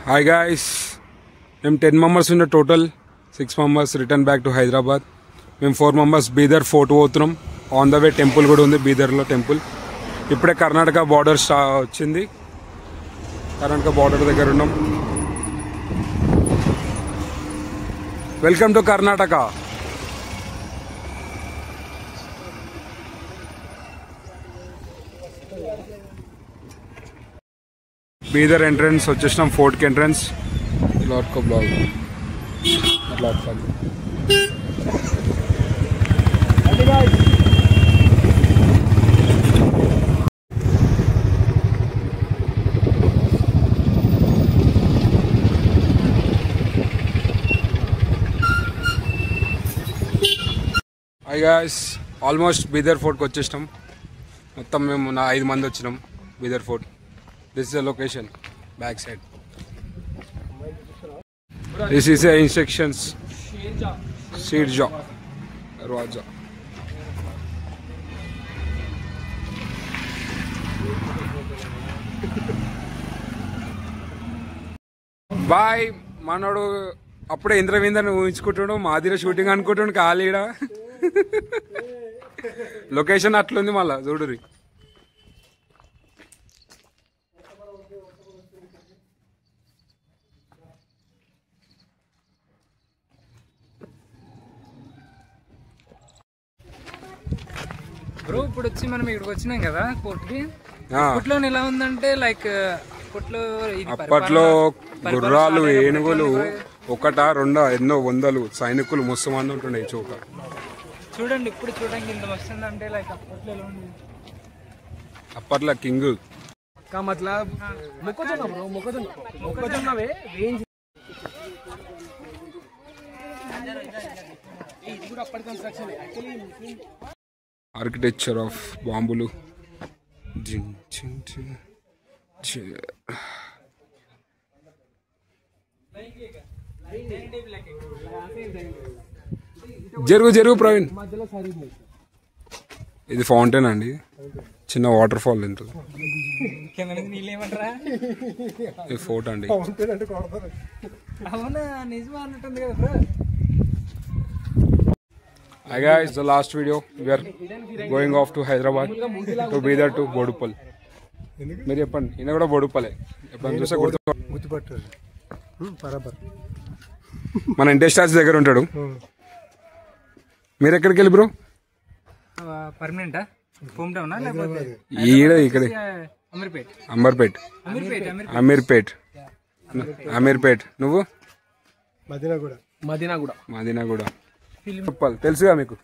Hi guys, I'm 10 members in the total. 6 members return back to Hyderabad. I'm 4 members Bidar Fort పోతున్నాం. On the way temple కూడా ఉంది బీదర్లో temple. ఇప్పుడే Karnataka border వచ్చింది. Karnataka border దగ్గర ఉన్నాం. Welcome to Karnataka. Bidar entrance వచ్చేసినాం. Fort కి ఎంట్రన్స్ లాట్ కో blog lot fun. Hi guys, almost Bidar ఫోర్ట్కి వచ్చేసినాం. మొత్తం మేము 5 మంది వచ్చినాం Bidar fort. This is the location, back side. This is the instructions. Sirja, Raja. Bye, మనోడు అప్పుడే ఇంద్రవీందర్ని ఊహించుకుంటాడు. మాదిర షూటింగ్ అనుకుంటాడు. ఖాళీడా లొకేషన్ అట్లుంది. మళ్ళా చూడురి. బ్రో ఇప్పుడు వచ్చి మనం ఇక్కడికి వచ్చినాం కదా కోర్టుకి. అప్పట్లో ఎలా ఉందంటే లైక్ అప్పట్లో గుర్రాలు, ఏనుగులు ఒకటా రెండా ఎన్నో వందలు సైనికులు మస్తు మంది ఉంటుండే ఈ చోట. చూడండి ఇప్పుడు చూడండి ఇంత వస్తుందంటే లైక్ అప్పట్లో ఎలా ఉంది. అప్పట్లో కింగ్ ఆర్కిటెక్చర్ ఆఫ్ బాంబులు. జరుగు ప్రవీణ్. ఇది ఫౌంటైన్ అండి, చిన్న వాటర్ ఫాల్ ఉంటుంది. ఇది ఫోర్ట్ అండి. Hi guys, the last video we are going off to Hyderabad to Bidar to Bodupal. మీరు చెప్పండి, ఈయన కూడా బోడుపలే. ఎప్పుడైనా చూసా గుర్తుపట్టారు. మన ఇంటెస్టాస్ దగ్గర ఉంటాడు. మీరు ఎక్కడికి వెళ్ళి బ్రో? పర్మనెంట్ ఈడ ఇక్కడే అమీర్పేట్. నువ్వు? మదీనాగూడ. తెలుసుగా మీకు?